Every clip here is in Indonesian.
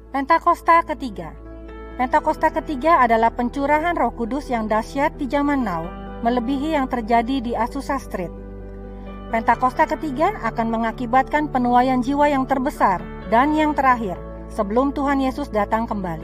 Pentakosta ketiga. Pentakosta ketiga adalah pencurahan Roh Kudus yang dahsyat di zaman now, melebihi yang terjadi di Azusa Street. Pentakosta ketiga akan mengakibatkan penuaian jiwa yang terbesar dan yang terakhir sebelum Tuhan Yesus datang kembali.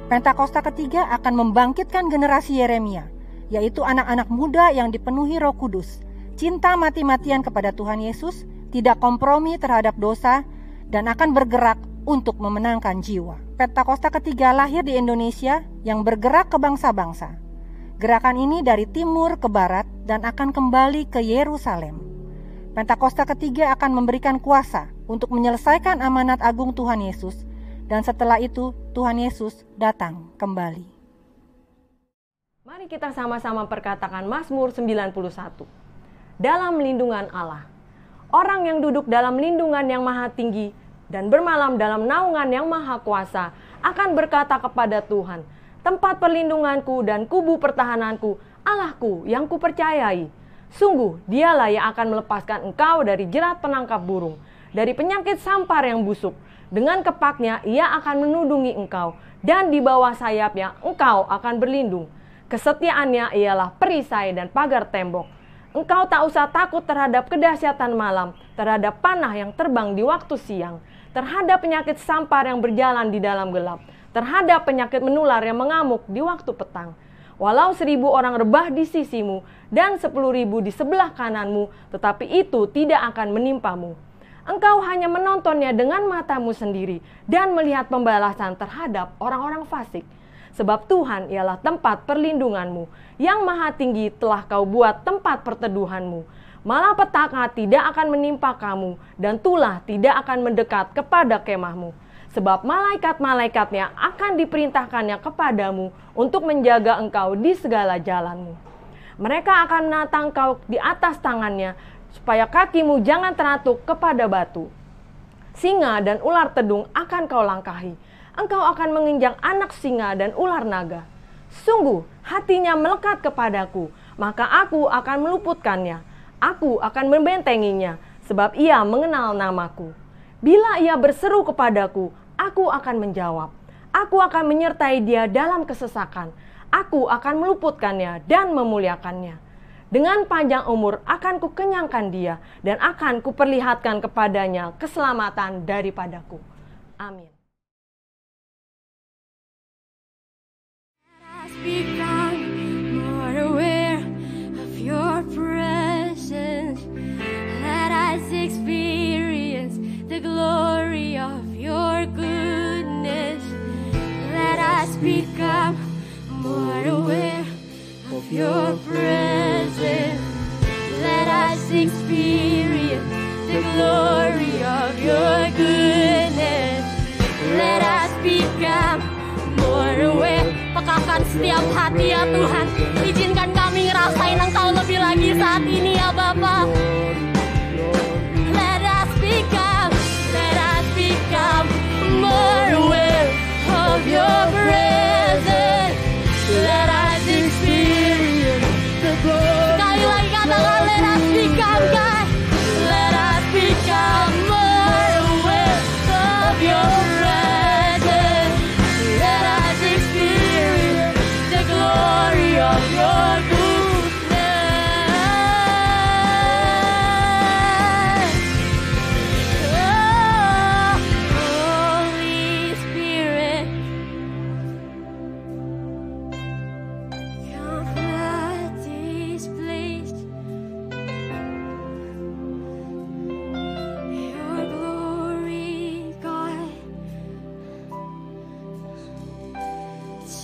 Pentakosta ketiga akan membangkitkan generasi Yeremia, yaitu anak-anak muda yang dipenuhi Roh Kudus, cinta mati-matian kepada Tuhan Yesus, tidak kompromi terhadap dosa, dan akan bergerak untuk memenangkan jiwa. Pentakosta ketiga lahir di Indonesia yang bergerak ke bangsa-bangsa. Gerakan ini dari timur ke barat dan akan kembali ke Yerusalem. Pentakosta ketiga akan memberikan kuasa untuk menyelesaikan amanat agung Tuhan Yesus, dan setelah itu Tuhan Yesus datang kembali. Mari kita sama-sama perkatakan Mazmur 91. Dalam lindungan Allah. Orang yang duduk dalam lindungan yang maha tinggi dan bermalam dalam naungan yang maha kuasa akan berkata kepada Tuhan, tempat perlindunganku dan kubu pertahananku, Allahku yang kupercayai. Sungguh dialah yang akan melepaskan engkau dari jerat penangkap burung, dari penyakit sampar yang busuk. Dengan kepaknya ia akan menudungi engkau, dan di bawah sayapnya engkau akan berlindung. Kesetiaannya ialah perisai dan pagar tembok. Engkau tak usah takut terhadap kedahsyatan malam, terhadap panah yang terbang di waktu siang, terhadap penyakit sampar yang berjalan di dalam gelap, terhadap penyakit menular yang mengamuk di waktu petang. Walau 1.000 orang rebah di sisimu dan 10.000 di sebelah kananmu, tetapi itu tidak akan menimpamu. Engkau hanya menontonnya dengan matamu sendiri dan melihat pembalasan terhadap orang-orang fasik. Sebab Tuhan ialah tempat perlindunganmu, yang maha tinggi telah kau buat tempat perteduhanmu. Malapetaka tidak akan menimpa kamu, dan tulah tidak akan mendekat kepada kemahmu. Sebab malaikat-malaikatnya akan diperintahkannya kepadamu untuk menjaga engkau di segala jalanmu. Mereka akan menatang engkau di atas tangannya, supaya kakimu jangan teratuk kepada batu. Singa dan ular tedung akan kau langkahi. Engkau akan menginjak anak singa dan ular naga. Sungguh hatinya melekat kepadaku, maka aku akan meluputkannya. Aku akan membentenginya, sebab ia mengenal namaku. Bila ia berseru kepadaku, aku akan menjawab. Aku akan menyertai dia dalam kesesakan. Aku akan meluputkannya dan memuliakannya. Dengan panjang umur akan kukenyangkan dia, dan akan kuperlihatkan kepadanya keselamatan daripadaku. Amin. Become more aware of your presence. Let us experience the glory of your goodness. Let us become more aware of your presence. Let us experience the glory of your goodness. Let us become more aware. Pekakan setiap hati ya Tuhan. Izinkan kami ngerasain Engkau lebih lagi saat ini ya Bapa. Let us become more aware of your presence. Let us experience the glory. Sekali lagi katakan let us become God. Let us become more aware of your presence. Let us experience the glory of your goodness. Oh, Holy Spirit, come flood this place. Your glory, God,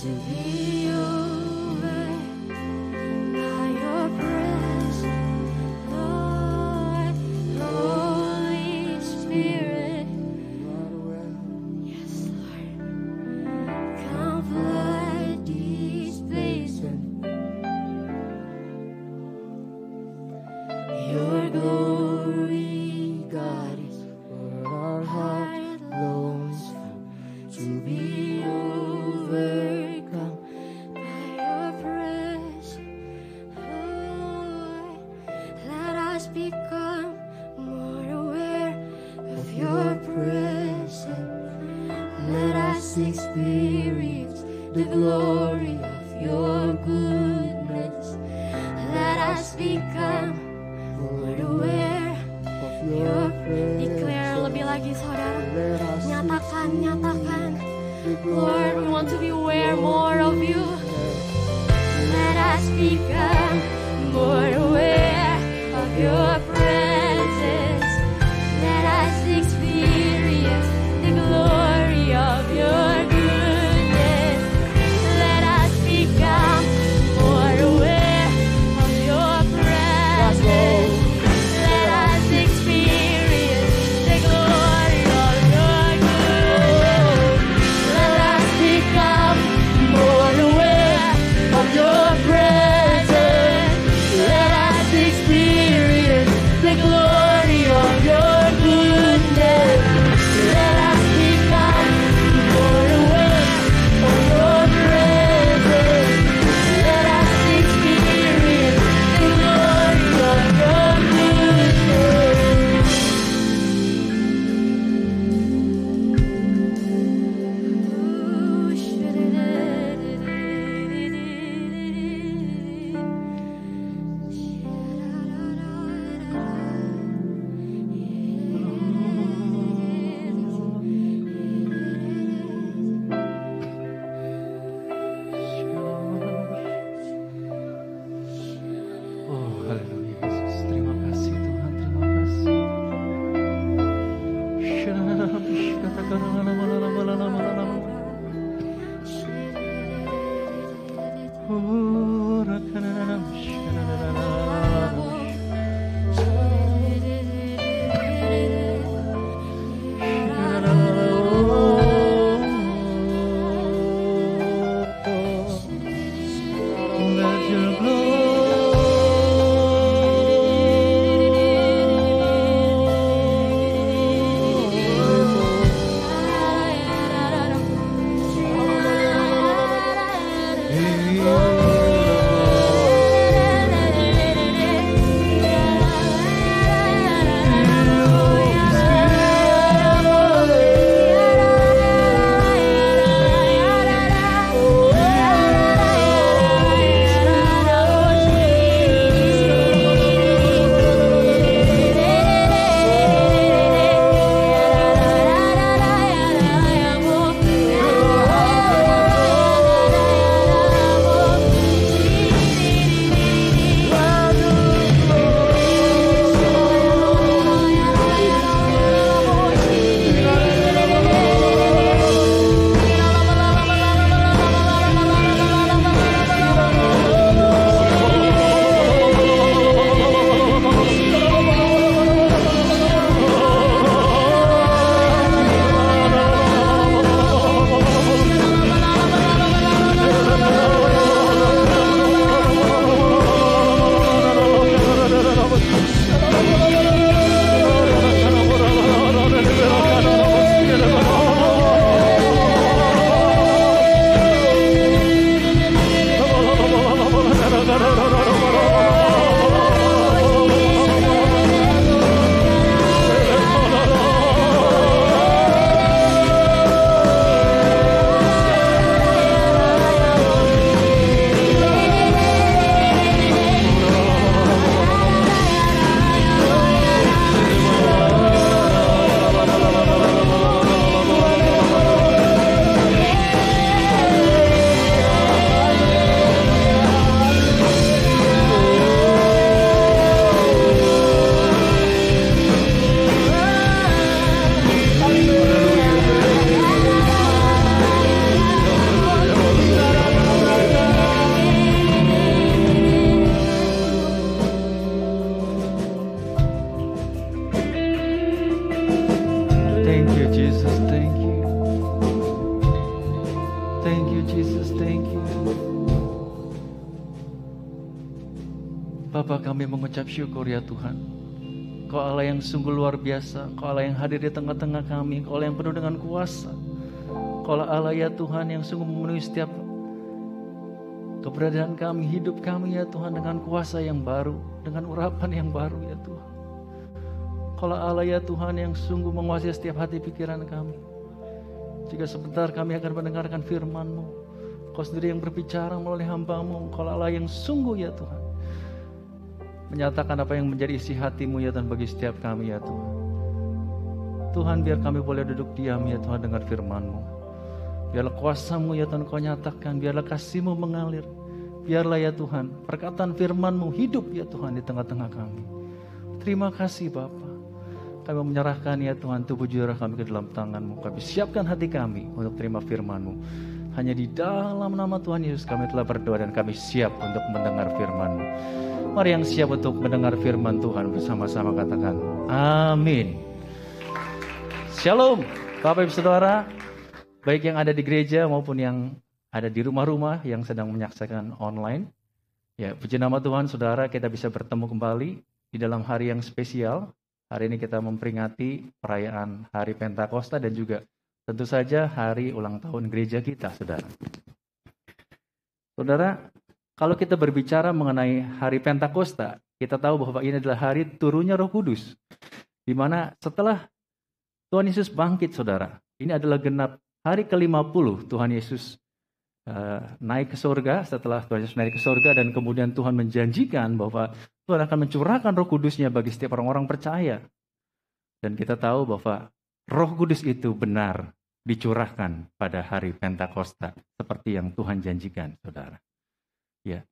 to be over by your presence, Lord. Holy Spirit, yes, Lord, come flood this place. Your glory, God, is where our heart longs for, to be overcome by your presence, Lord. Let us become more aware of your presence. Let us experience the glory of your goodness. Let us become more aware of your presence. Declare lebih lagi saudara. Nyatakan. Lord, we want to be aware more of you. Let us become more aware of your presence. Let us experience the glory of your goodness. Let us become more aware of your presence. Let us experience the glory of your goodness. Let us become more aware of your presence. Let us experience the glory of your goodness. Let us become more aware of your presence. Let us experience the glory of your goodness. Oh, haleluya Yesus. Terima kasih Tuhan, terima kasih. Let your Bapa, kami mengucap syukur ya Tuhan. Kau Allah yang sungguh luar biasa, Kau Allah yang hadir di tengah-tengah kami, Kau Allah yang penuh dengan kuasa. Kau Allah ya Tuhan yang sungguh memenuhi setiap keberadaan kami, hidup kami ya Tuhan, dengan kuasa yang baru, dengan urapan yang baru ya Tuhan. Kau Allah ya Tuhan yang sungguh menguasai setiap hati pikiran kami. Jika sebentar kami akan mendengarkan firman-Mu, Kau sendiri yang berbicara melalui hamba-Mu. Kau Allah yang sungguh ya Tuhan, menyatakan apa yang menjadi isi hati-Mu ya Tuhan bagi setiap kami ya Tuhan. Tuhan, biar kami boleh duduk diam ya Tuhan dengar firman-Mu. Biarlah kuasa-Mu ya Tuhan Kau nyatakan, biarlah kasih-Mu mengalir. Biarlah ya Tuhan perkataan firman-Mu hidup ya Tuhan di tengah-tengah kami. Terima kasih Bapa. Kami menyerahkan ya Tuhan tubuh jiwa kami ke dalam tangan-Mu. Kami siapkan hati kami untuk terima firman-Mu. Hanya di dalam nama Tuhan Yesus kami telah berdoa dan kami siap untuk mendengar firman-Mu. Mari yang siap untuk mendengar firman Tuhan bersama-sama katakan amin. Shalom Bapak Ibu Saudara, baik yang ada di gereja maupun yang ada di rumah-rumah yang sedang menyaksikan online. Ya, puji nama Tuhan Saudara, kita bisa bertemu kembali di dalam hari yang spesial. Hari ini kita memperingati perayaan Hari Pentakosta dan juga tentu saja hari ulang tahun gereja kita, Saudara. Saudara, kalau kita berbicara mengenai Hari Pentakosta, kita tahu bahwa ini adalah hari turunnya Roh Kudus. Di mana setelah Tuhan Yesus bangkit, Saudara, ini adalah genap hari ke-50 Tuhan Yesus naik ke surga. Setelah Tuhan Yesus naik ke surga dan kemudian Tuhan menjanjikan bahwa Tuhan akan mencurahkan Roh Kudus-Nya bagi setiap orang-orang percaya. Dan kita tahu bahwa Roh Kudus itu benar dicurahkan pada hari Pentakosta seperti yang Tuhan janjikan, Saudara. Ya.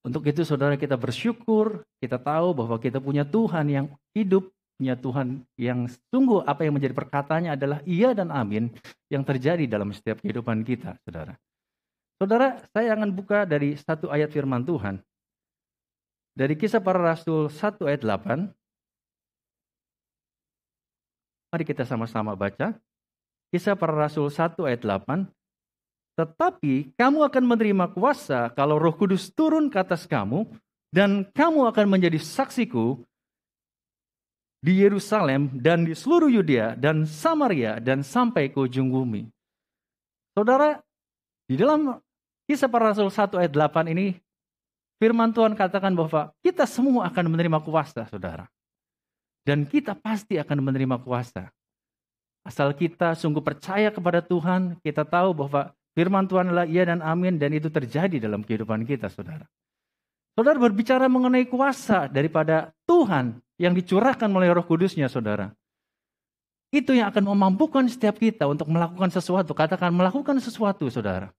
Untuk itu Saudara, kita bersyukur, kita tahu bahwa kita punya Tuhan yang hidup, punya Tuhan yang sungguh apa yang menjadi perkataannya adalah iya dan amin yang terjadi dalam setiap kehidupan kita, Saudara. Saudara, saya akan buka dari satu ayat firman Tuhan. Dari Kisah Para Rasul 1 ayat 8. Mari kita sama-sama baca. Kisah Para Rasul 1 ayat 8. Tetapi kamu akan menerima kuasa kalau Roh Kudus turun ke atas kamu, dan kamu akan menjadi saksiku di Yerusalem dan di seluruh Yudea dan Samaria dan sampai ke ujung bumi. Saudara, di dalam Kisah Para Rasul 1 ayat 8 ini, firman Tuhan katakan bahwa kita semua akan menerima kuasa, Saudara. Dan kita pasti akan menerima kuasa. Asal kita sungguh percaya kepada Tuhan, kita tahu bahwa firman Tuhan adalah iya dan amin, dan itu terjadi dalam kehidupan kita, Saudara. Saudara, berbicara mengenai kuasa daripada Tuhan yang dicurahkan melalui Roh Kudus-Nya, Saudara. Itu yang akan memampukan setiap kita untuk melakukan sesuatu. Katakan melakukan sesuatu, Saudara.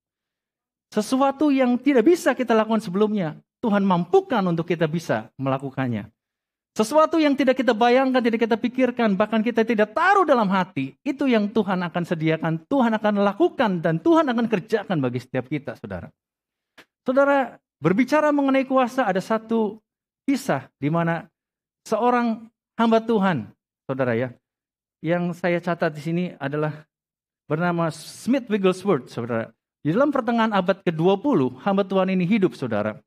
Sesuatu yang tidak bisa kita lakukan sebelumnya, Tuhan mampukan untuk kita bisa melakukannya. Sesuatu yang tidak kita bayangkan, tidak kita pikirkan, bahkan kita tidak taruh dalam hati, itu yang Tuhan akan sediakan, Tuhan akan lakukan, dan Tuhan akan kerjakan bagi setiap kita, Saudara. Saudara, berbicara mengenai kuasa, ada satu kisah di mana seorang hamba Tuhan, Saudara ya, yang saya catat di sini adalah bernama Smith Wigglesworth, Saudara. Di dalam pertengahan abad ke-20, hamba Tuhan ini hidup, Saudara.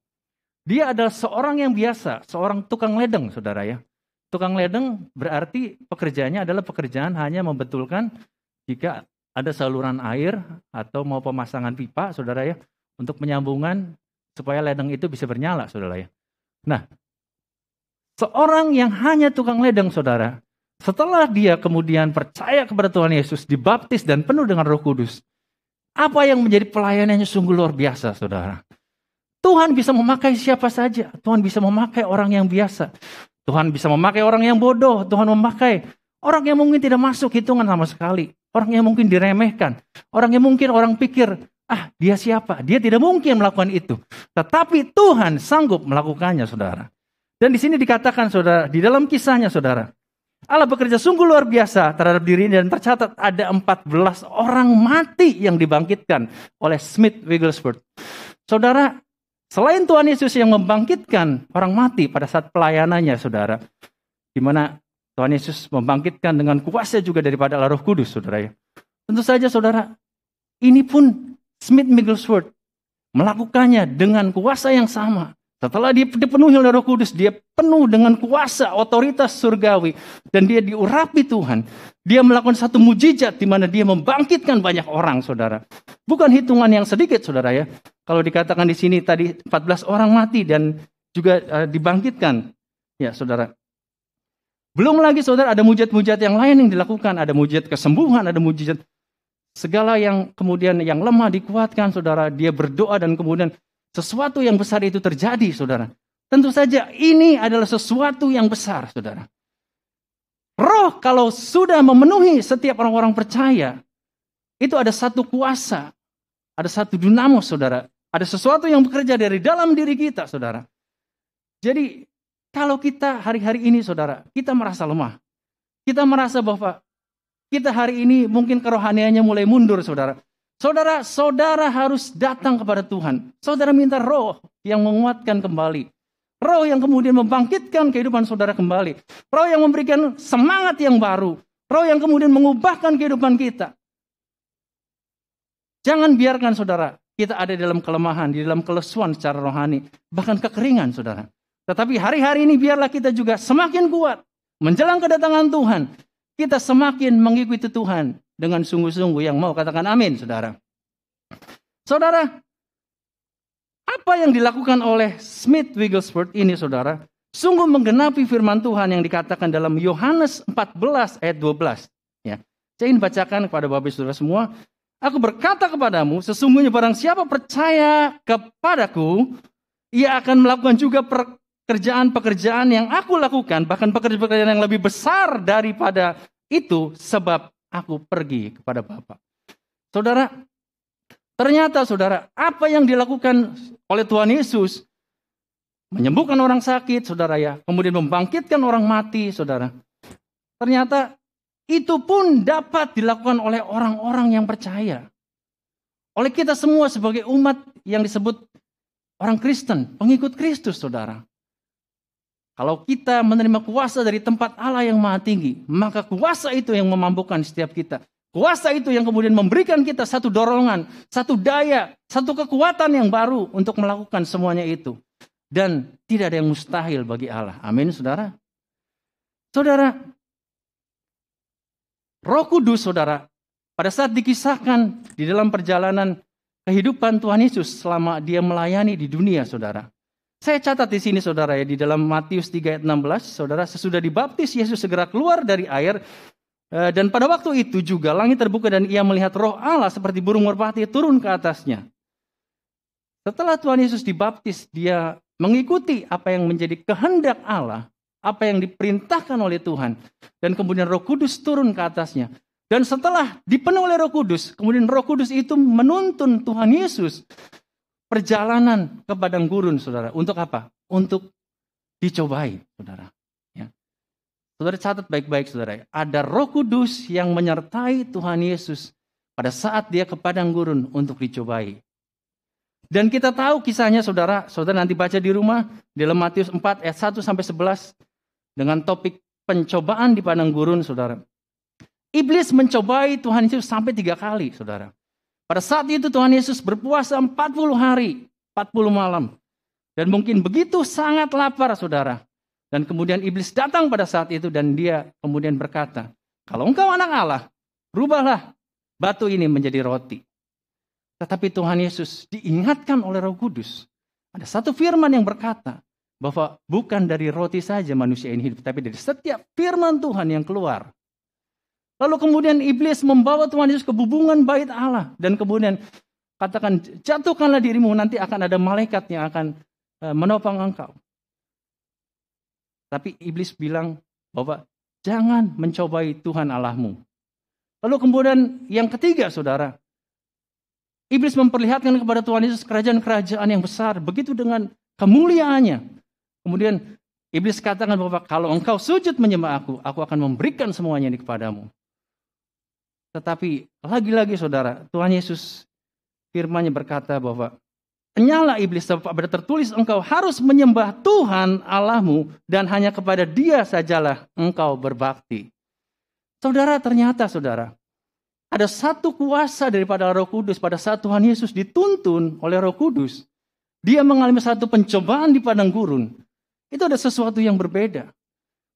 Dia adalah seorang yang biasa, seorang tukang ledeng, Saudara ya. Tukang ledeng berarti pekerjaannya adalah pekerjaan hanya membetulkan jika ada saluran air atau mau pemasangan pipa, Saudara ya, untuk penyambungan supaya ledeng itu bisa bernyala, Saudara ya. Nah, seorang yang hanya tukang ledeng, Saudara, setelah dia kemudian percaya kepada Tuhan Yesus, dibaptis dan penuh dengan Roh Kudus, apa yang menjadi pelayanannya sungguh luar biasa, Saudara. Tuhan bisa memakai siapa saja. Tuhan bisa memakai orang yang biasa. Tuhan bisa memakai orang yang bodoh. Tuhan memakai orang yang mungkin tidak masuk hitungan sama sekali. Orang yang mungkin diremehkan. Orang yang mungkin orang pikir, dia siapa? Dia tidak mungkin melakukan itu. Tetapi Tuhan sanggup melakukannya, Saudara. Dan di sini dikatakan, Saudara, di dalam kisahnya, Saudara, Allah bekerja sungguh luar biasa terhadap dirinya, dan tercatat ada 14 orang mati yang dibangkitkan oleh Smith Wigglesworth. Saudara, selain Tuhan Yesus yang membangkitkan orang mati pada saat pelayanannya, Saudara, di mana Tuhan Yesus membangkitkan dengan kuasa juga daripada Allah Roh Kudus, Saudara ya. Tentu saja, Saudara, ini pun Smith Wigglesworth melakukannya dengan kuasa yang sama. Setelah dia dipenuhi oleh Roh Kudus, dia penuh dengan kuasa, otoritas surgawi, dan dia diurapi Tuhan. Dia melakukan satu mujizat di mana dia membangkitkan banyak orang, Saudara. Bukan hitungan yang sedikit, Saudara ya. Kalau dikatakan di sini tadi 14 orang mati dan juga dibangkitkan, ya Saudara. Belum lagi, Saudara, ada mujizat-mujizat yang lain yang dilakukan. Ada mujizat kesembuhan, ada mujizat Segala yang kemudian yang lemah dikuatkan, saudara. Dia berdoa dan kemudian sesuatu yang besar itu terjadi, saudara. Tentu saja ini adalah sesuatu yang besar, saudara. Roh kalau sudah memenuhi setiap orang-orang percaya, itu ada satu kuasa, ada satu dinamos, saudara. Ada sesuatu yang bekerja dari dalam diri kita, saudara. Jadi kalau kita hari-hari ini, saudara, kita merasa lemah. Kita merasa bahwa kita hari ini mungkin kerohaniannya mulai mundur, saudara. Saudara harus datang kepada Tuhan. Saudara minta roh yang menguatkan kembali. Roh yang kemudian membangkitkan kehidupan saudara kembali. Roh yang memberikan semangat yang baru. Roh yang kemudian mengubahkan kehidupan kita. Jangan biarkan saudara kita ada dalam kelemahan, di dalam kelesuan secara rohani. Bahkan kekeringan, saudara. Tetapi hari-hari ini biarlah kita juga semakin kuat. Menjelang kedatangan Tuhan. Kita semakin mengikuti Tuhan dengan sungguh-sungguh, yang mau katakan amin, saudara. Saudara, apa yang dilakukan oleh Smith Wigglesworth ini, saudara, sungguh menggenapi firman Tuhan yang dikatakan dalam Yohanes 14 ayat 12. Ya. Saya ingin bacakan kepada Bapak Saudara semua. Aku berkata kepadamu, sesungguhnya barang siapa percaya kepadaku, ia akan melakukan juga pekerjaan-pekerjaan yang aku lakukan, bahkan pekerjaan-pekerjaan yang lebih besar daripada itu, sebab aku pergi kepada Bapa. Saudara, ternyata saudara, apa yang dilakukan oleh Tuhan Yesus, menyembuhkan orang sakit, saudara ya, kemudian membangkitkan orang mati, saudara. Ternyata itu pun dapat dilakukan oleh orang-orang yang percaya. Oleh kita semua sebagai umat yang disebut orang Kristen, pengikut Kristus, saudara. Kalau kita menerima kuasa dari tempat Allah yang maha tinggi, maka kuasa itu yang memampukan setiap kita. Kuasa itu yang kemudian memberikan kita satu dorongan, satu daya, satu kekuatan yang baru untuk melakukan semuanya itu. Dan tidak ada yang mustahil bagi Allah. Amin, saudara. Saudara, Roh Kudus, saudara, pada saat dikisahkan di dalam perjalanan kehidupan Tuhan Yesus selama dia melayani di dunia, saudara. Saya catat di sini, saudara ya, di dalam Matius 3 ayat 16, saudara, sesudah dibaptis Yesus segera keluar dari air, dan pada waktu itu juga langit terbuka dan ia melihat Roh Allah seperti burung merpati turun ke atasnya. Setelah Tuhan Yesus dibaptis, dia mengikuti apa yang menjadi kehendak Allah, apa yang diperintahkan oleh Tuhan, dan kemudian Roh Kudus turun ke atasnya. Dan setelah dipenuhi oleh Roh Kudus, kemudian Roh Kudus itu menuntun Tuhan Yesus perjalanan ke padang gurun, saudara. Untuk apa? Untuk dicobai, saudara. Ya. Saudara catat baik-baik, saudara. Ada Roh Kudus yang menyertai Tuhan Yesus pada saat dia ke padang gurun untuk dicobai. Dan kita tahu kisahnya, saudara. Saudara nanti baca di rumah, dalam Matius 4 ayat 1 sampai 11 dengan topik pencobaan di padang gurun, saudara. Iblis mencobai Tuhan Yesus sampai 3 kali, saudara. Pada saat itu Tuhan Yesus berpuasa 40 hari, 40 malam. Dan mungkin begitu sangat lapar, saudara. Dan kemudian iblis datang pada saat itu dan dia kemudian berkata, kalau engkau anak Allah, rubahlah batu ini menjadi roti. Tetapi Tuhan Yesus diingatkan oleh Roh Kudus. Ada satu firman yang berkata bahwa bukan dari roti saja manusia ini hidup, tapi dari setiap firman Tuhan yang keluar. Lalu kemudian iblis membawa Tuhan Yesus ke bubungan bait Allah. Dan kemudian katakan, jatuhkanlah dirimu, nanti akan ada malaikat yang akan menopang engkau. Tapi iblis bilang bahwa jangan mencobai Tuhan Allahmu. Lalu kemudian yang ketiga, saudara. Iblis memperlihatkan kepada Tuhan Yesus kerajaan-kerajaan yang besar. Begitu dengan kemuliaannya. Kemudian iblis katakan bahwa kalau engkau sujud menyembah aku akan memberikan semuanya ini kepadamu. Tetapi lagi-lagi, saudara, Tuhan Yesus firman-Nya berkata bahwa nyala iblis, sebab tertulis engkau harus menyembah Tuhan Allahmu dan hanya kepada Dia sajalah engkau berbakti. Saudara, ternyata saudara, ada satu kuasa daripada Roh Kudus pada saat Tuhan Yesus dituntun oleh Roh Kudus. Dia mengalami satu pencobaan di padang gurun. Itu ada sesuatu yang berbeda.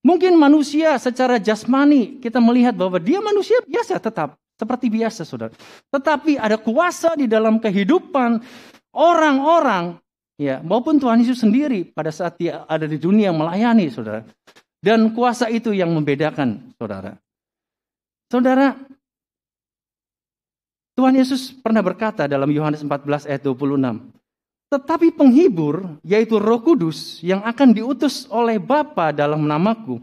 Mungkin manusia secara jasmani kita melihat bahwa dia manusia biasa, tetap seperti biasa, saudara. Tetapi ada kuasa di dalam kehidupan orang-orang, ya, maupun Tuhan Yesus sendiri pada saat dia ada di dunia melayani, saudara. Dan kuasa itu yang membedakan, saudara. Saudara, Tuhan Yesus pernah berkata dalam Yohanes 14 ayat 26. Tetapi penghibur, yaitu Roh Kudus yang akan diutus oleh Bapa dalam namaku,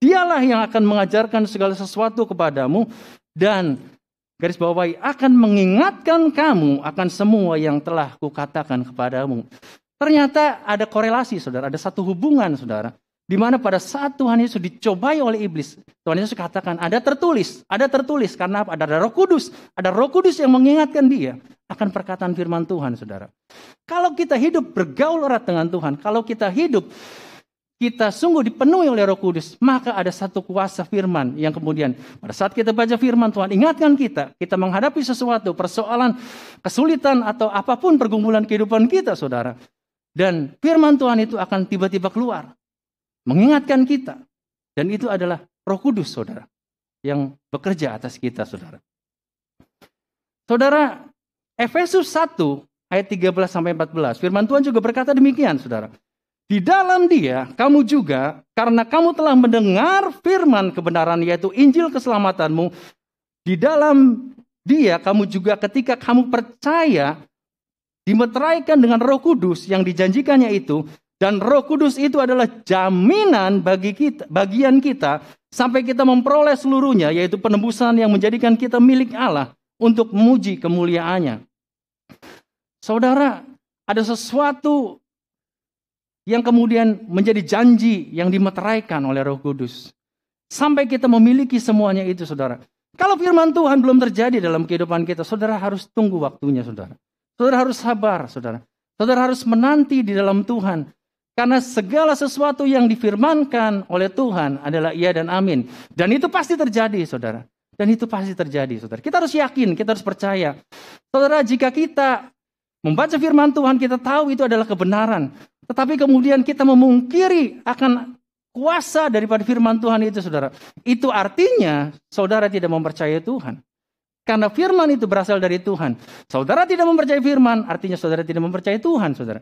dialah yang akan mengajarkan segala sesuatu kepadamu dan garis bawahi akan mengingatkan kamu akan semua yang telah kukatakan kepadamu. Ternyata ada korelasi, saudara, ada satu hubungan, saudara, di mana pada saat Tuhan Yesus dicobai oleh iblis, Tuhan Yesus katakan ada tertulis karena apa? Ada Roh Kudus yang mengingatkan dia akan perkataan firman Tuhan, saudara. Kalau kita hidup bergaul erat dengan Tuhan, kalau kita hidup kita sungguh dipenuhi oleh Roh Kudus, maka ada satu kuasa firman yang kemudian pada saat kita baca firman Tuhan, ingatkan kita menghadapi sesuatu, persoalan, kesulitan atau apapun pergumulan kehidupan kita, saudara. Dan firman Tuhan itu akan tiba-tiba keluar, mengingatkan kita. Dan itu adalah Roh Kudus, saudara, yang bekerja atas kita, saudara. Saudara, Efesus 1 ayat 13-14, firman Tuhan juga berkata demikian, saudara. Di dalam Dia, kamu juga, karena kamu telah mendengar firman kebenaran, yaitu Injil keselamatanmu, di dalam Dia, kamu juga ketika kamu percaya, dimeteraikan dengan Roh Kudus yang dijanjikannya itu, dan Roh Kudus itu adalah jaminan bagi kita, bagian kita, sampai kita memperoleh seluruhnya, yaitu penebusan yang menjadikan kita milik Allah untuk memuji kemuliaannya. Saudara, ada sesuatu yang kemudian menjadi janji yang dimeteraikan oleh Roh Kudus. Sampai kita memiliki semuanya itu, saudara. Kalau firman Tuhan belum terjadi dalam kehidupan kita, saudara harus tunggu waktunya, saudara. Saudara harus sabar, saudara. Saudara harus menanti di dalam Tuhan. Karena segala sesuatu yang difirmankan oleh Tuhan adalah iya dan amin. Dan itu pasti terjadi, saudara. Dan itu pasti terjadi, saudara. Kita harus yakin, kita harus percaya. Saudara, jika kita membaca firman Tuhan, kita tahu itu adalah kebenaran. Tetapi kemudian kita memungkiri akan kuasa daripada firman Tuhan itu, saudara. Itu artinya saudara tidak mempercayai Tuhan. Karena firman itu berasal dari Tuhan. Saudara tidak mempercayai firman, artinya saudara tidak mempercayai Tuhan, saudara.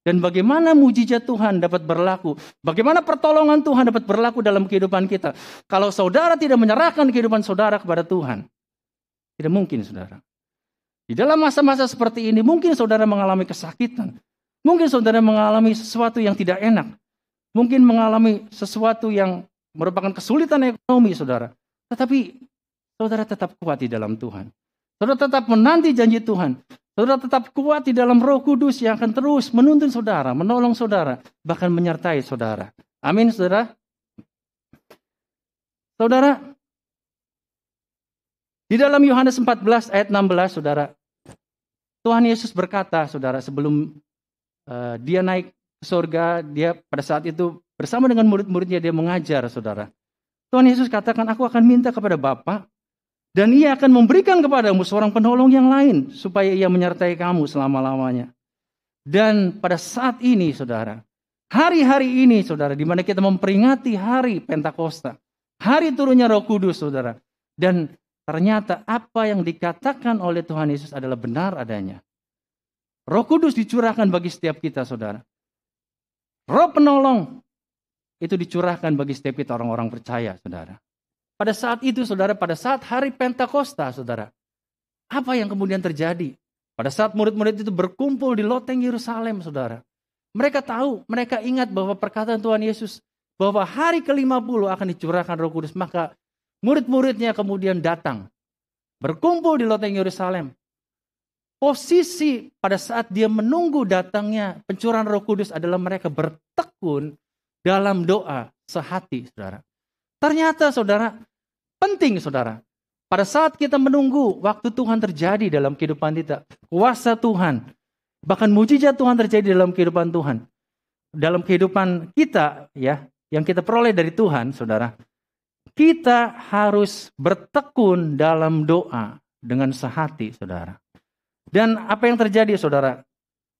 Dan bagaimana mujizat Tuhan dapat berlaku? Bagaimana pertolongan Tuhan dapat berlaku dalam kehidupan kita? Kalau saudara tidak menyerahkan kehidupan saudara kepada Tuhan. Tidak mungkin, saudara. Di dalam masa-masa seperti ini, mungkin saudara mengalami kesakitan. Mungkin saudara mengalami sesuatu yang tidak enak. Mungkin mengalami sesuatu yang merupakan kesulitan ekonomi, saudara. Tetapi saudara tetap kuat di dalam Tuhan. Saudara tetap menanti janji Tuhan. Saudara tetap kuat di dalam Roh Kudus yang akan terus menuntun saudara, menolong saudara, bahkan menyertai saudara. Amin, saudara. Saudara, di dalam Yohanes 14 ayat 16, saudara, Tuhan Yesus berkata, saudara, sebelum dia naik ke surga, dia pada saat itu bersama dengan murid-muridnya dia mengajar, saudara. Tuhan Yesus katakan, aku akan minta kepada Bapa dan ia akan memberikan kepadamu seorang penolong yang lain supaya ia menyertai kamu selama-lamanya. Dan pada saat ini, saudara, hari-hari ini, saudara, di mana kita memperingati hari Pentakosta, hari turunnya Roh Kudus, saudara. Dan ternyata apa yang dikatakan oleh Tuhan Yesus adalah benar adanya. Roh Kudus dicurahkan bagi setiap kita, saudara. Roh penolong itu dicurahkan bagi setiap kita orang-orang percaya, saudara. Pada saat itu, saudara, pada saat hari Pentakosta, saudara, apa yang kemudian terjadi? Pada saat murid-murid itu berkumpul di loteng Yerusalem, saudara. Mereka tahu, mereka ingat bahwa perkataan Tuhan Yesus, bahwa hari ke-50 akan dicurahkan Roh Kudus. Maka murid-muridnya kemudian datang, berkumpul di loteng Yerusalem. Posisi pada saat dia menunggu datangnya pencurahan Roh Kudus adalah mereka bertekun dalam doa sehati, saudara. Ternyata, saudara, penting, saudara. Pada saat kita menunggu waktu Tuhan terjadi dalam kehidupan kita, kuasa Tuhan, bahkan mujizat Tuhan terjadi dalam kehidupan Tuhan, dalam kehidupan kita, ya, yang kita peroleh dari Tuhan, saudara, kita harus bertekun dalam doa dengan sehati, saudara. Dan apa yang terjadi, saudara?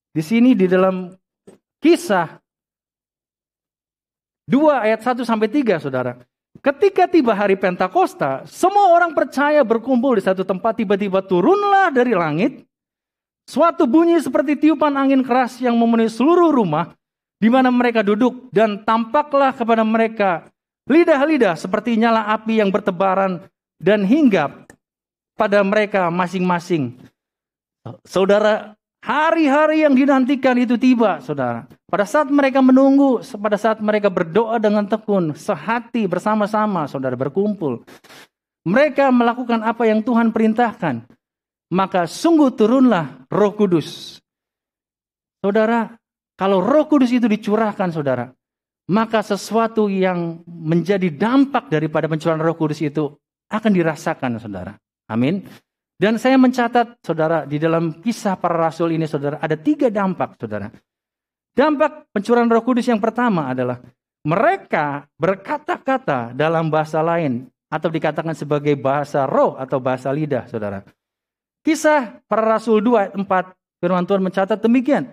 Di sini di dalam Kisah 2 ayat 1-3, saudara. Ketika tiba hari Pentakosta, semua orang percaya berkumpul di satu tempat, tiba-tiba turunlah dari langit suatu bunyi seperti tiupan angin keras yang memenuhi seluruh rumah di mana mereka duduk, dan tampaklah kepada mereka lidah-lidah seperti nyala api yang bertebaran dan hinggap pada mereka masing-masing. Saudara, hari-hari yang dinantikan itu tiba, saudara. Pada saat mereka menunggu, pada saat mereka berdoa dengan tekun, sehati bersama-sama, saudara, berkumpul. Mereka melakukan apa yang Tuhan perintahkan. Maka sungguh turunlah Roh Kudus. Saudara, kalau Roh Kudus itu dicurahkan, saudara, maka sesuatu yang menjadi dampak daripada pencurahan Roh Kudus itu akan dirasakan, saudara. Amin. Dan saya mencatat, saudara, di dalam kisah para rasul ini, saudara, ada 3 dampak, saudara. Dampak pencurahan Roh Kudus yang pertama adalah mereka berkata-kata dalam bahasa lain atau dikatakan sebagai bahasa roh atau bahasa lidah, saudara. Kisah para rasul 2 ayat 4, firman Tuhan mencatat demikian.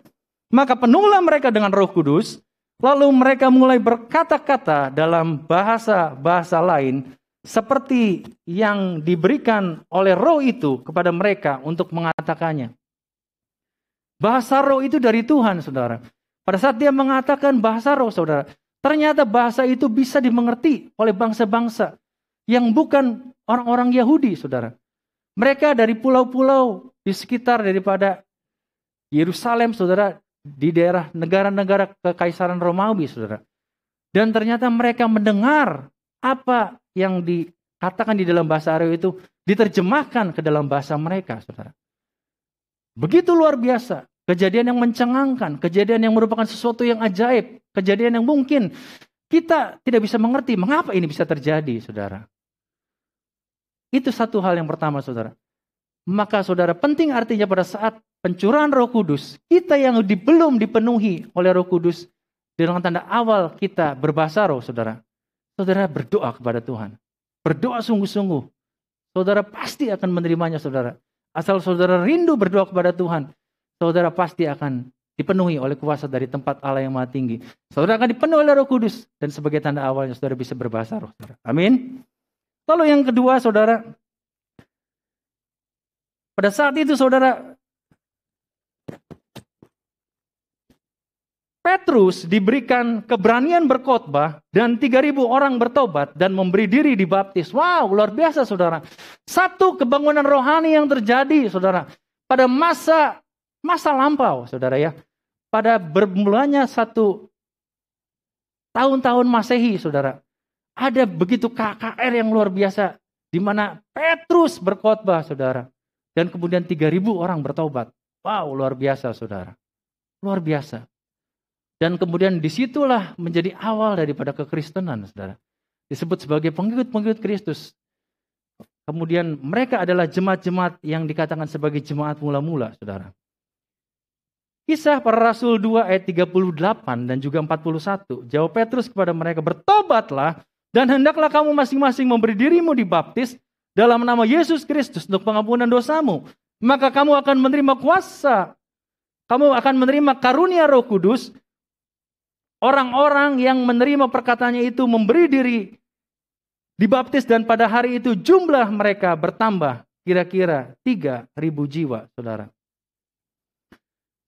Maka penuhlah mereka dengan Roh Kudus, lalu mereka mulai berkata-kata dalam bahasa lain seperti yang diberikan oleh roh itu kepada mereka untuk mengatakannya. Bahasa roh itu dari Tuhan, saudara. Pada saat dia mengatakan bahasa roh, saudara, ternyata bahasa itu bisa dimengerti oleh bangsa-bangsa yang bukan orang-orang Yahudi, saudara. Mereka dari pulau-pulau di sekitar daripada Yerusalem, saudara, di daerah negara-negara kekaisaran Romawi, saudara. Dan ternyata mereka mendengar apa yang dikatakan di dalam bahasa roh itu diterjemahkan ke dalam bahasa mereka, saudara. Begitu luar biasa. Kejadian yang mencengangkan, kejadian yang merupakan sesuatu yang ajaib, kejadian yang mungkin kita tidak bisa mengerti mengapa ini bisa terjadi, saudara. Itu satu hal yang pertama, saudara. Maka saudara, penting artinya pada saat pencurahan Roh Kudus, kita yang belum dipenuhi oleh Roh Kudus, dengan tanda awal kita berbahasa roh, saudara. Saudara berdoa kepada Tuhan. Berdoa sungguh-sungguh. Saudara pasti akan menerimanya, saudara. Asal saudara rindu berdoa kepada Tuhan, saudara pasti akan dipenuhi oleh kuasa dari tempat Allah yang Maha Tinggi. Saudara akan dipenuhi oleh Roh Kudus. Dan sebagai tanda awalnya saudara bisa berbahasa roh, saudara. Amin. Lalu yang kedua, saudara. Pada saat itu, saudara, Petrus diberikan keberanian berkhotbah dan 3.000 orang bertobat dan memberi diri dibaptis. Wow, luar biasa, saudara. Satu kebangunan rohani yang terjadi, saudara. Pada masa lampau, saudara ya. Pada bermulanya 1 tahun-tahun Masehi, saudara. Ada begitu KKR yang luar biasa. Di mana Petrus berkhotbah, saudara. Dan kemudian 3.000 orang bertobat. Wow, luar biasa, saudara. Luar biasa. Dan kemudian disitulah menjadi awal daripada kekristenan, saudara. Disebut sebagai pengikut-pengikut Kristus. Kemudian mereka adalah jemaat-jemaat yang dikatakan sebagai jemaat mula-mula, saudara. Kisah para Rasul 2 ayat 38 dan juga 41. Jawab Petrus kepada mereka, bertobatlah dan hendaklah kamu masing-masing memberi dirimu dibaptis dalam nama Yesus Kristus untuk pengampunan dosamu. Maka kamu akan menerima kuasa. Kamu akan menerima karunia Roh Kudus. Orang-orang yang menerima perkataannya itu memberi diri dibaptis dan pada hari itu jumlah mereka bertambah kira-kira 3.000 jiwa, saudara.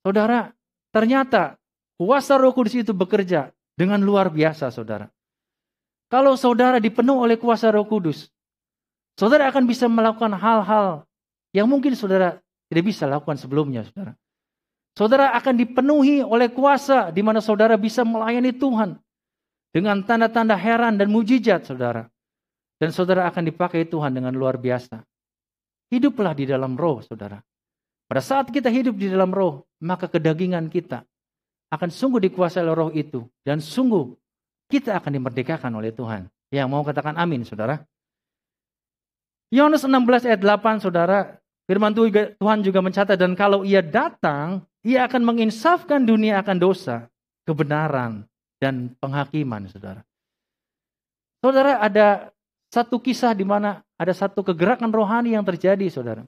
Saudara, ternyata kuasa Roh Kudus itu bekerja dengan luar biasa, saudara. Kalau saudara dipenuhi oleh kuasa Roh Kudus, saudara akan bisa melakukan hal-hal yang mungkin saudara tidak bisa lakukan sebelumnya, saudara. Saudara akan dipenuhi oleh kuasa di mana saudara bisa melayani Tuhan dengan tanda-tanda heran dan mujizat, saudara. Dan saudara akan dipakai Tuhan dengan luar biasa. Hiduplah di dalam roh, saudara. Pada saat kita hidup di dalam roh, maka kedagingan kita akan sungguh dikuasai oleh roh itu. Dan sungguh kita akan dimerdekakan oleh Tuhan. Yang mau katakan amin, saudara. Yohanes 16 ayat 8, saudara. Firman Tuhan juga mencatat, dan kalau ia datang, ia akan menginsafkan dunia akan dosa, kebenaran, dan penghakiman, saudara. Saudara, ada satu kisah di mana ada satu kegerakan rohani yang terjadi, saudara.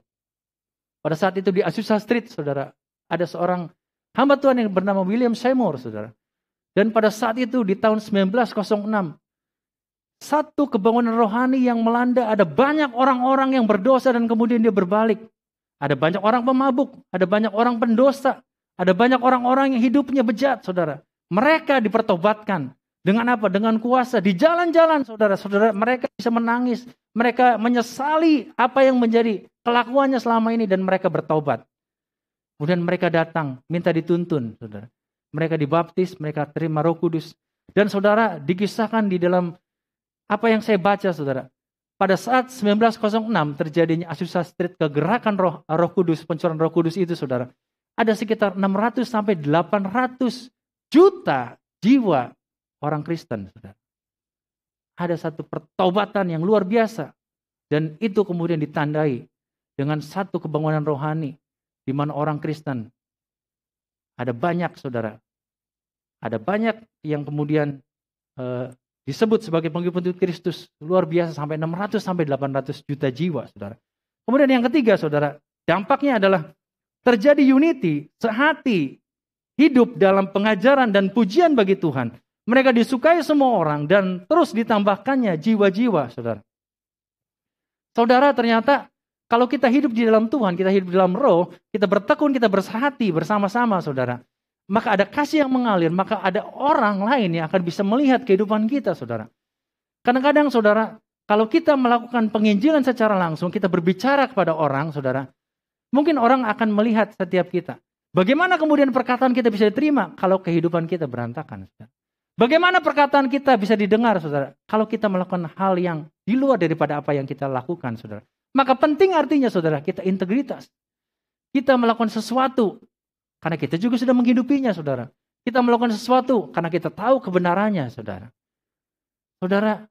Pada saat itu di Azusa Street, saudara, ada seorang hamba Tuhan yang bernama William Seymour, saudara. Dan pada saat itu di tahun 1906, satu kebangunan rohani yang melanda, ada banyak orang-orang yang berdosa dan kemudian dia berbalik. Ada banyak orang pemabuk, ada banyak orang pendosa, ada banyak orang-orang yang hidupnya bejat, saudara. Mereka dipertobatkan. Dengan apa? Dengan kuasa. Di jalan-jalan, saudara-saudara, mereka bisa menangis. Mereka menyesali apa yang menjadi kelakuannya selama ini dan mereka bertobat. Kemudian mereka datang, minta dituntun, saudara. Mereka dibaptis, mereka terima Roh Kudus. Dan saudara, dikisahkan di dalam apa yang saya baca, saudara. Pada saat 1906 terjadinya Azusa Street, kegerakan Roh Kudus, pencurahan Roh Kudus itu, saudara. Ada sekitar 600 sampai 800 juta jiwa orang Kristen, saudara. Ada satu pertobatan yang luar biasa. Dan itu kemudian ditandai dengan satu kebangunan rohani. Di mana orang Kristen, ada banyak, saudara. Ada banyak yang kemudian disebut sebagai pengikut Kristus. Luar biasa, sampai 600 sampai 800 juta jiwa, saudara. Kemudian yang ketiga, saudara, dampaknya adalah terjadi unity, sehati, hidup dalam pengajaran dan pujian bagi Tuhan. Mereka disukai semua orang dan terus ditambahkannya jiwa-jiwa, saudara. Saudara, ternyata kalau kita hidup di dalam Tuhan, kita hidup di dalam Roh, kita bertekun, kita bersehati bersama-sama, saudara. Maka ada kasih yang mengalir, maka ada orang lain yang akan bisa melihat kehidupan kita, saudara. Kadang-kadang, saudara, kalau kita melakukan penginjilan secara langsung, kita berbicara kepada orang, saudara, mungkin orang akan melihat setiap kita. Bagaimana kemudian perkataan kita bisa diterima kalau kehidupan kita berantakan, saudara? Bagaimana perkataan kita bisa didengar, saudara, kalau kita melakukan hal yang di luar daripada apa yang kita lakukan, saudara? Maka penting artinya, saudara, kita integritas. Kita melakukan sesuatu karena kita juga sudah menghidupinya, saudara. Kita melakukan sesuatu karena kita tahu kebenarannya, saudara. Saudara,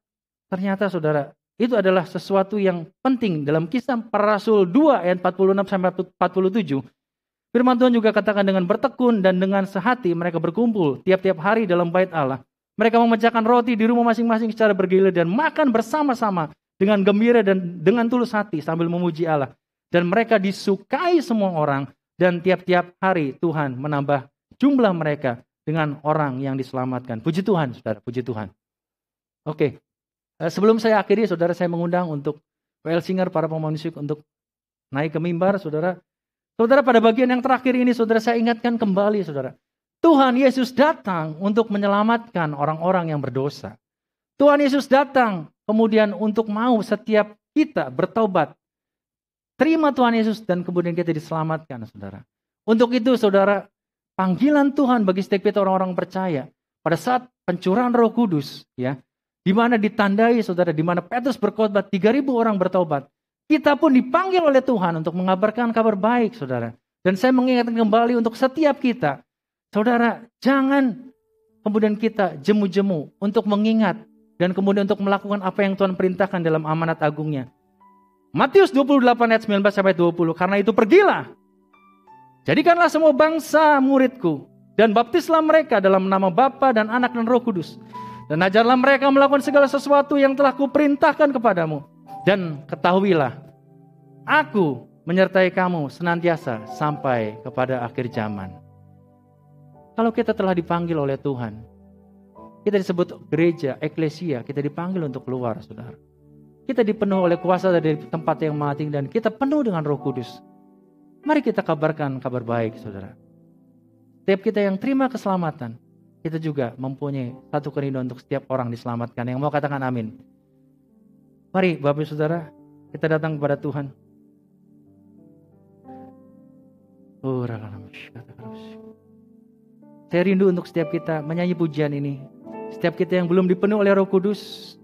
ternyata, saudara, itu adalah sesuatu yang penting dalam Kisah Para Rasul 2 ayat 46 sampai 47. Firman Tuhan juga katakan, dengan bertekun dan dengan sehati mereka berkumpul tiap-tiap hari dalam bait Allah. Mereka memecahkan roti di rumah masing-masing secara bergilir dan makan bersama-sama dengan gembira dan dengan tulus hati sambil memuji Allah. Dan mereka disukai semua orang, dan tiap-tiap hari Tuhan menambah jumlah mereka dengan orang yang diselamatkan. Puji Tuhan, saudara, puji Tuhan. Oke, sebelum saya akhiri, saudara, saya mengundang untuk WL Singer, para pemain musik untuk naik ke mimbar, saudara. Saudara, pada bagian yang terakhir ini, saudara, saya ingatkan kembali, saudara. Tuhan Yesus datang untuk menyelamatkan orang-orang yang berdosa. Tuhan Yesus datang kemudian untuk mau setiap kita bertobat. Terima Tuhan Yesus dan kemudian kita diselamatkan, saudara. Untuk itu, saudara, panggilan Tuhan bagi setiap kita orang-orang percaya pada saat pencurahan Roh Kudus, ya, di mana ditandai, saudara, di mana Petrus berkhotbah 3.000 orang bertobat. Kita pun dipanggil oleh Tuhan untuk mengabarkan kabar baik, saudara. Dan saya mengingatkan kembali untuk setiap kita, saudara, jangan kemudian kita jemu-jemu untuk mengingat dan kemudian untuk melakukan apa yang Tuhan perintahkan dalam amanat agungnya. Matius 28 ayat 19 sampai 20. Karena itu pergilah, jadikanlah semua bangsa muridku, dan baptislah mereka dalam nama Bapa dan Anak dan Roh Kudus. Dan ajarlah mereka melakukan segala sesuatu yang telah kuperintahkan kepadamu. Dan ketahuilah, aku menyertai kamu senantiasa sampai kepada akhir zaman. Kalau kita telah dipanggil oleh Tuhan, kita disebut gereja, eklesia, kita dipanggil untuk keluar, saudara. Kita dipenuhi oleh kuasa dari tempat yang maha tinggi dan kita penuh dengan Roh Kudus. Mari kita kabarkan kabar baik, saudara. Setiap kita yang terima keselamatan, kita juga mempunyai satu kerinduan untuk setiap orang diselamatkan. Yang mau katakan amin. Mari Bapak Saudara, kita datang kepada Tuhan. Saya rindu untuk setiap kita menyanyi pujian ini. Setiap kita yang belum dipenuhi oleh Roh Kudus,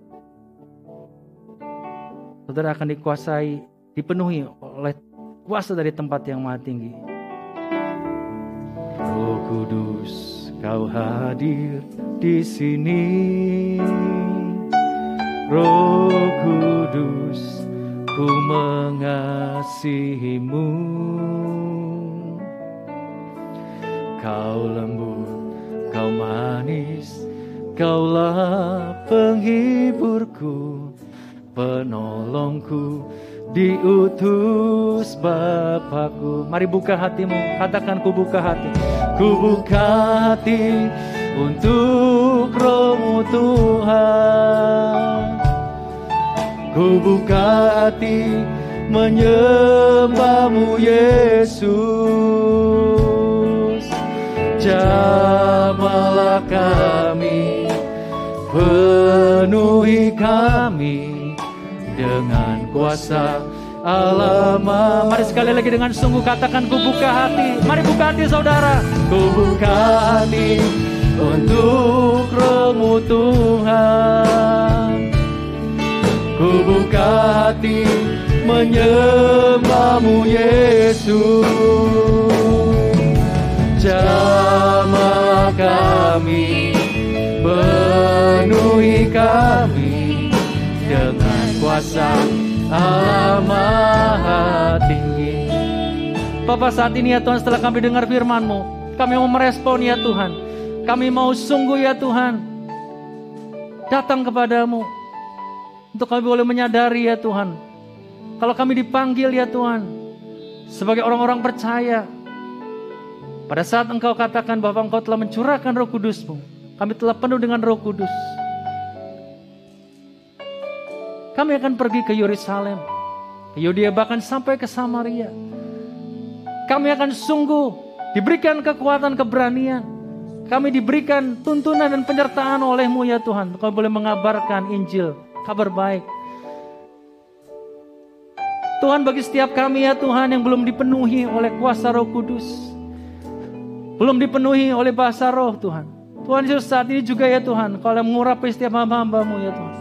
saudara akan dikuasai, dipenuhi oleh kuasa dari tempat yang maha tinggi. Roh Kudus, Kau hadir di sini. Roh Kudus, ku mengasihimu. Kau lembut, Kau manis, Kaulah penghiburku, penolongku, diutus Bapakku. Mari buka hatimu, katakan ku buka hati. Ku buka hati untuk Roh-Mu Tuhan. Ku buka hati menyembah-Mu Yesus. Jamahlah kami, penuhi kami dengan kuasa Allah. Mari sekali lagi dengan sungguh katakan, ku buka hati. Mari buka hati saudara. Ku buka hati untuk Roh-Mu Tuhan. Ku buka hati menyembah-Mu Yesus. Jamah kami, penuhi kami dengan kuasa Allah Maha Tinggi. Bapa, saat ini ya Tuhan, setelah kami dengar firman-Mu, kami mau merespon ya Tuhan. Kami mau sungguh ya Tuhan datang kepadamu, untuk kami boleh menyadari ya Tuhan, kalau kami dipanggil ya Tuhan sebagai orang-orang percaya, pada saat Engkau katakan bahwa Engkau telah mencurahkan Roh Kudus-Mu, kami telah penuh dengan Roh Kudus. Kami akan pergi ke Yerusalem, ke Yudea, bahkan sampai ke Samaria. Kami akan sungguh diberikan kekuatan, keberanian. Kami diberikan tuntunan dan penyertaan oleh-Mu ya Tuhan. Kau boleh mengabarkan Injil, kabar baik. Tuhan, bagi setiap kami ya Tuhan yang belum dipenuhi oleh kuasa Roh Kudus, belum dipenuhi oleh bahasa roh Tuhan. Tuhan Yesus, saat ini juga ya Tuhan, Kau yang mengurapi setiap hamba-Hamba-Mu ya Tuhan.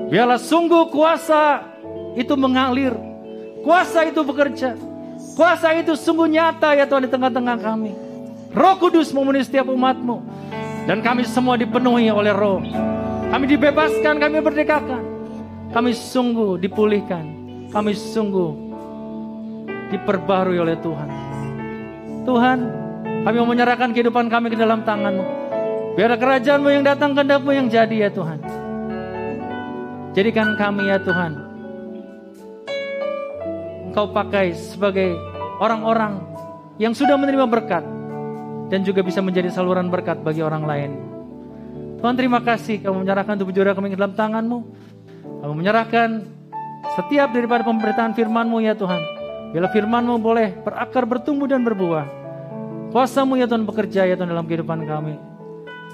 Biarlah sungguh kuasa itu mengalir, kuasa itu bekerja, kuasa itu sungguh nyata ya Tuhan di tengah-tengah kami. Roh Kudus memenuhi setiap umat-Mu, dan kami semua dipenuhi oleh Roh. Kami dibebaskan, kami merdekakan, kami sungguh dipulihkan, kami sungguh diperbarui oleh Tuhan. Tuhan, kami mau menyerahkan kehidupan kami ke dalam tangan-Mu. Biar kerajaan-Mu yang datang, kehendak-Mu yang jadi ya Tuhan. Jadikan kami ya Tuhan, Engkau pakai sebagai orang-orang yang sudah menerima berkat dan juga bisa menjadi saluran berkat bagi orang lain. Tuhan, terima kasih Kamu menyerahkan tubuh jiwa kami ke dalam tangan-Mu. Kamu menyerahkan setiap daripada pemberitaan firman-Mu ya Tuhan. Biarlah firman-Mu boleh berakar, bertumbuh dan berbuah. Kuasa-Mu ya Tuhan bekerja ya Tuhan dalam kehidupan kami.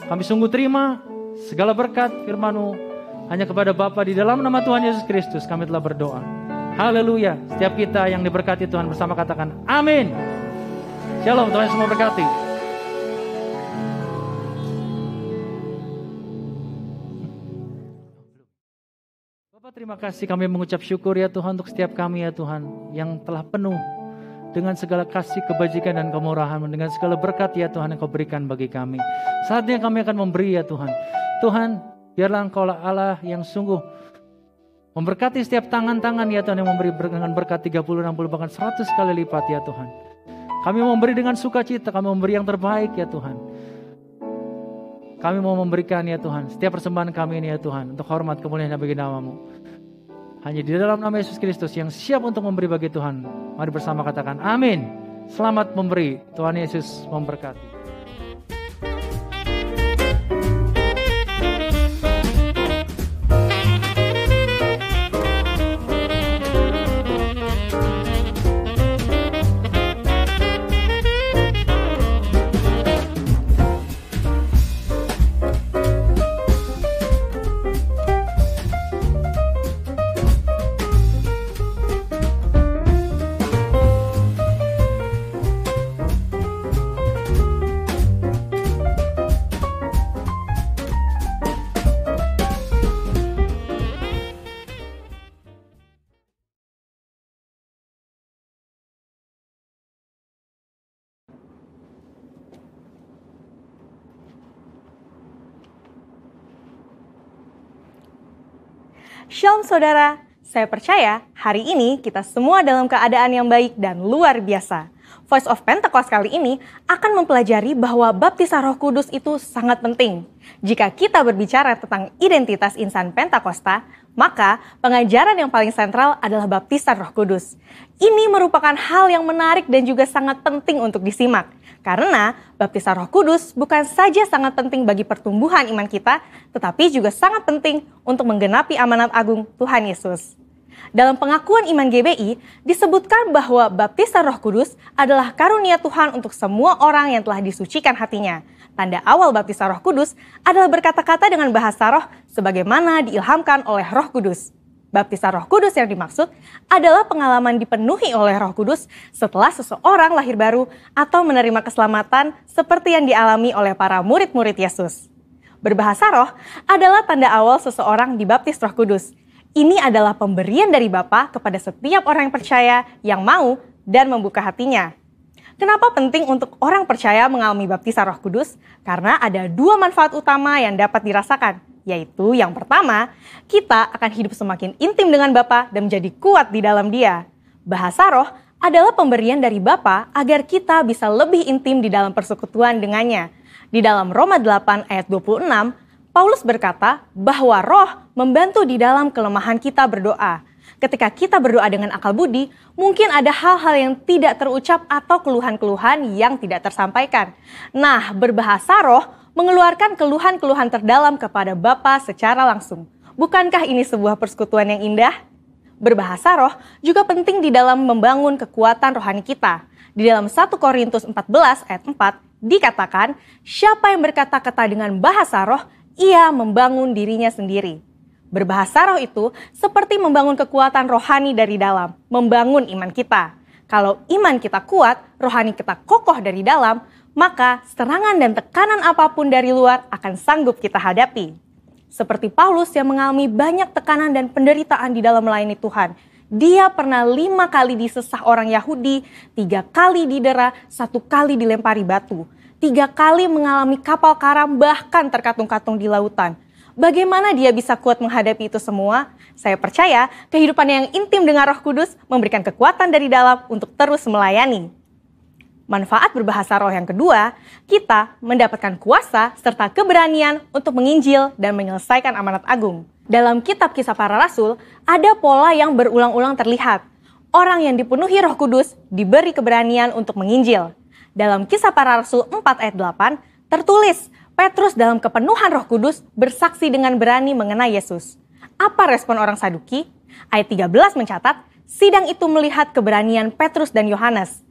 Kami sungguh terima segala berkat firman-Mu. Hanya kepada Bapa di dalam nama Tuhan Yesus Kristus kami telah berdoa. Haleluya. Setiap kita yang diberkati Tuhan bersama katakan amin. Shalom, Tuhan semua berkati. Bapak, terima kasih, kami mengucap syukur ya Tuhan untuk setiap kami ya Tuhan yang telah penuh dengan segala kasih, kebajikan dan kemurahan, dengan segala berkat ya Tuhan yang Kau berikan bagi kami. Saatnya kami akan memberi ya Tuhan. Tuhan, biarlah Engkaulah Allah yang sungguh memberkati setiap tangan-tangan ya Tuhan yang memberi dengan berkat 30, 60, bahkan 100 kali lipat ya Tuhan. Kami mau memberi dengan sukacita, kami memberi yang terbaik ya Tuhan. Kami mau memberikan ya Tuhan setiap persembahan kami ini ya Tuhan untuk hormat kemuliaan bagi nama-Mu. Hanya di dalam nama Yesus Kristus yang siap untuk memberi bagi Tuhan. Mari bersama katakan amin. Selamat memberi, Tuhan Yesus memberkati. Shalom saudara, saya percaya hari ini kita semua dalam keadaan yang baik dan luar biasa. Voice of Pentecost kali ini akan mempelajari bahwa baptisan Roh Kudus itu sangat penting. Jika kita berbicara tentang identitas insan Pentakosta, maka pengajaran yang paling sentral adalah baptisan Roh Kudus. Ini merupakan hal yang menarik dan juga sangat penting untuk disimak. Karena baptisan Roh Kudus bukan saja sangat penting bagi pertumbuhan iman kita, tetapi juga sangat penting untuk menggenapi amanat agung Tuhan Yesus. Dalam pengakuan iman GBI, disebutkan bahwa baptisan Roh Kudus adalah karunia Tuhan untuk semua orang yang telah disucikan hatinya. Tanda awal baptisan Roh Kudus adalah berkata-kata dengan bahasa roh sebagaimana diilhamkan oleh Roh Kudus. Baptisan Roh Kudus yang dimaksud adalah pengalaman dipenuhi oleh Roh Kudus setelah seseorang lahir baru atau menerima keselamatan seperti yang dialami oleh para murid-murid Yesus. Berbahasa roh adalah tanda awal seseorang dibaptis Roh Kudus. Ini adalah pemberian dari Bapa kepada setiap orang yang percaya yang mau dan membuka hatinya. Kenapa penting untuk orang percaya mengalami baptisan Roh Kudus? Karena ada dua manfaat utama yang dapat dirasakan, yaitu yang pertama, kita akan hidup semakin intim dengan Bapa dan menjadi kuat di dalam Dia. Bahasa roh adalah pemberian dari Bapa agar kita bisa lebih intim di dalam persekutuan dengannya. Di dalam Roma 8 ayat 26, Paulus berkata bahwa roh membantu di dalam kelemahan kita berdoa. Ketika kita berdoa dengan akal budi, mungkin ada hal-hal yang tidak terucap atau keluhan-keluhan yang tidak tersampaikan. Nah, berbahasa roh mengeluarkan keluhan-keluhan terdalam kepada Bapa secara langsung. Bukankah ini sebuah persekutuan yang indah? Berbahasa roh juga penting di dalam membangun kekuatan rohani kita. Di dalam 1 Korintus 14 ayat 4 dikatakan, siapa yang berkata-kata dengan bahasa roh, ia membangun dirinya sendiri. Berbahasa roh itu seperti membangun kekuatan rohani dari dalam, membangun iman kita. Kalau iman kita kuat, rohani kita kokoh dari dalam, maka serangan dan tekanan apapun dari luar akan sanggup kita hadapi. Seperti Paulus yang mengalami banyak tekanan dan penderitaan di dalam melayani Tuhan. Dia pernah 5 kali disesah orang Yahudi, 3 kali didera, 1 kali dilempari batu. 3 kali mengalami kapal karam bahkan terkatung-katung di lautan. Bagaimana dia bisa kuat menghadapi itu semua? Saya percaya kehidupan yang intim dengan Roh Kudus memberikan kekuatan dari dalam untuk terus melayani. Manfaat berbahasa roh yang kedua, kita mendapatkan kuasa serta keberanian untuk menginjil dan menyelesaikan amanat agung. Dalam kitab Kisah Para Rasul, ada pola yang berulang-ulang terlihat. Orang yang dipenuhi Roh Kudus diberi keberanian untuk menginjil. Dalam Kisah Para Rasul 4 ayat 8, tertulis, Petrus dalam kepenuhan Roh Kudus bersaksi dengan berani mengenai Yesus. Apa respon orang Saduki? Ayat 13 mencatat, sidang itu melihat keberanian Petrus dan Yohanes.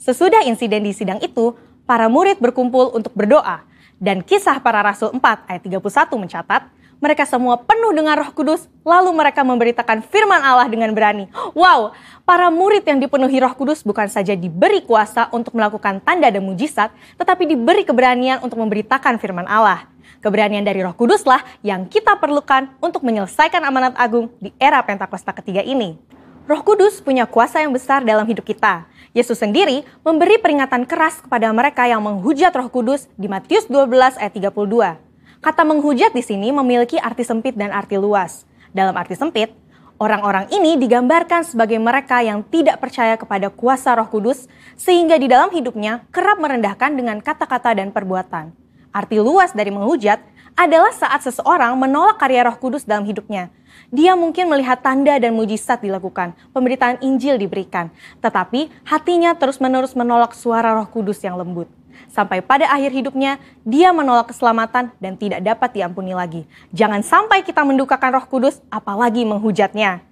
Sesudah insiden di sidang itu, para murid berkumpul untuk berdoa. Dan Kisah Para Rasul 4 ayat 31 mencatat, mereka semua penuh dengan Roh Kudus, lalu mereka memberitakan firman Allah dengan berani. Wow, para murid yang dipenuhi Roh Kudus bukan saja diberi kuasa untuk melakukan tanda dan mujizat, tetapi diberi keberanian untuk memberitakan firman Allah. Keberanian dari Roh Kuduslah yang kita perlukan untuk menyelesaikan amanat agung di era Pentakosta ketiga ini. Roh Kudus punya kuasa yang besar dalam hidup kita. Yesus sendiri memberi peringatan keras kepada mereka yang menghujat Roh Kudus di Matius 12 ayat 32. Kata menghujat di sini memiliki arti sempit dan arti luas. Dalam arti sempit, orang-orang ini digambarkan sebagai mereka yang tidak percaya kepada kuasa Roh Kudus, sehingga di dalam hidupnya kerap merendahkan dengan kata-kata dan perbuatan. Arti luas dari menghujat adalah saat seseorang menolak karya Roh Kudus dalam hidupnya. Dia mungkin melihat tanda dan mujizat dilakukan, pemberitaan Injil diberikan, tetapi hatinya terus-menerus menolak suara Roh Kudus yang lembut. Sampai pada akhir hidupnya, dia menolak keselamatan dan tidak dapat diampuni lagi. Jangan sampai kita mendukakan Roh Kudus, apalagi menghujatnya.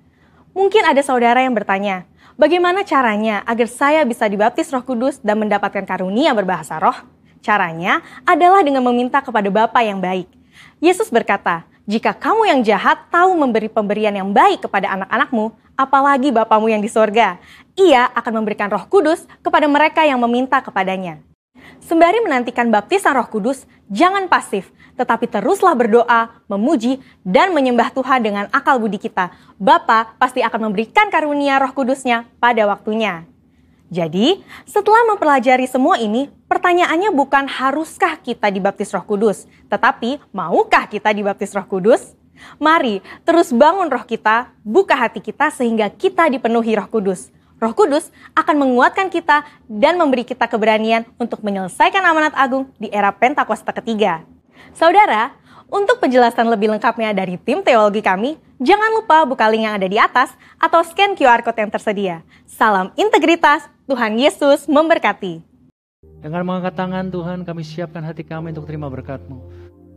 Mungkin ada saudara yang bertanya, bagaimana caranya agar saya bisa dibaptis Roh Kudus dan mendapatkan karunia berbahasa roh? Caranya adalah dengan meminta kepada Bapa yang baik. Yesus berkata, jika kamu yang jahat tahu memberi pemberian yang baik kepada anak-anakmu, apalagi Bapamu yang di sorga, Ia akan memberikan Roh Kudus kepada mereka yang meminta kepadanya. Sembari menantikan baptisan Roh Kudus, jangan pasif, tetapi teruslah berdoa, memuji, dan menyembah Tuhan dengan akal budi kita. Bapa pasti akan memberikan karunia Roh Kudus-Nya pada waktunya. Jadi, setelah mempelajari semua ini, pertanyaannya bukan haruskah kita dibaptis Roh Kudus, tetapi maukah kita dibaptis Roh Kudus? Mari terus bangun roh kita, buka hati kita sehingga kita dipenuhi Roh Kudus. Roh Kudus akan menguatkan kita dan memberi kita keberanian untuk menyelesaikan amanat agung di era Pentakosta ketiga. Saudara, untuk penjelasan lebih lengkapnya dari tim teologi kami, jangan lupa buka link yang ada di atas atau scan QR Code yang tersedia. Salam integritas, Tuhan Yesus memberkati. Dengan mengangkat tangan Tuhan, kami siapkan hati kami untuk terima berkat-Mu.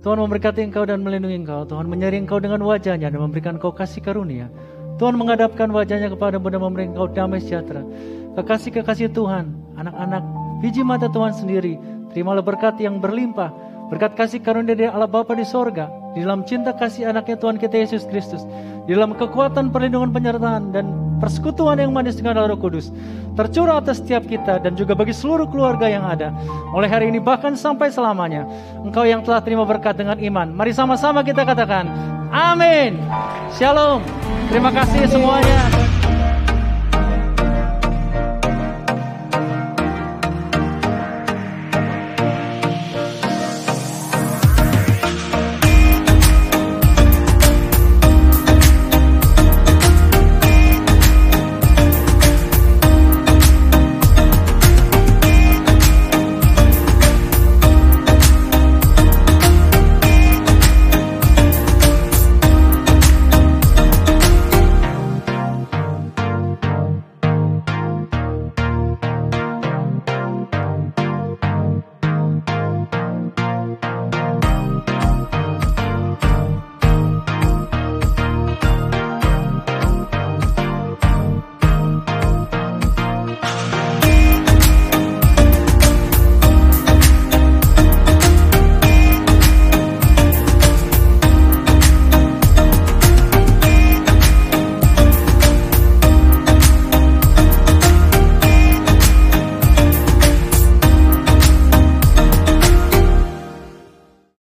Tuhan memberkati Engkau dan melindungi Engkau. Tuhan menyeri Engkau dengan wajah-Nya dan memberikan Engkau kasih karunia. Tuhan menghadapkan wajah-Nya kepadamu dan memberi Engkau damai sejahtera. Kekasih-kekasih Tuhan, anak-anak, biji mata Tuhan sendiri, terimalah berkat yang berlimpah, berkat kasih karunia dari Allah Bapa di sorga, di dalam cinta kasih anaknya Tuhan kita Yesus Kristus, di dalam kekuatan perlindungan penyertaan dan persekutuan yang manis dengan Roh Kudus, tercurah atas setiap kita dan juga bagi seluruh keluarga yang ada. Mulai hari ini bahkan sampai selamanya. Engkau yang telah terima berkat dengan iman. Mari sama-sama kita katakan, amin. Shalom. Terima kasih semuanya.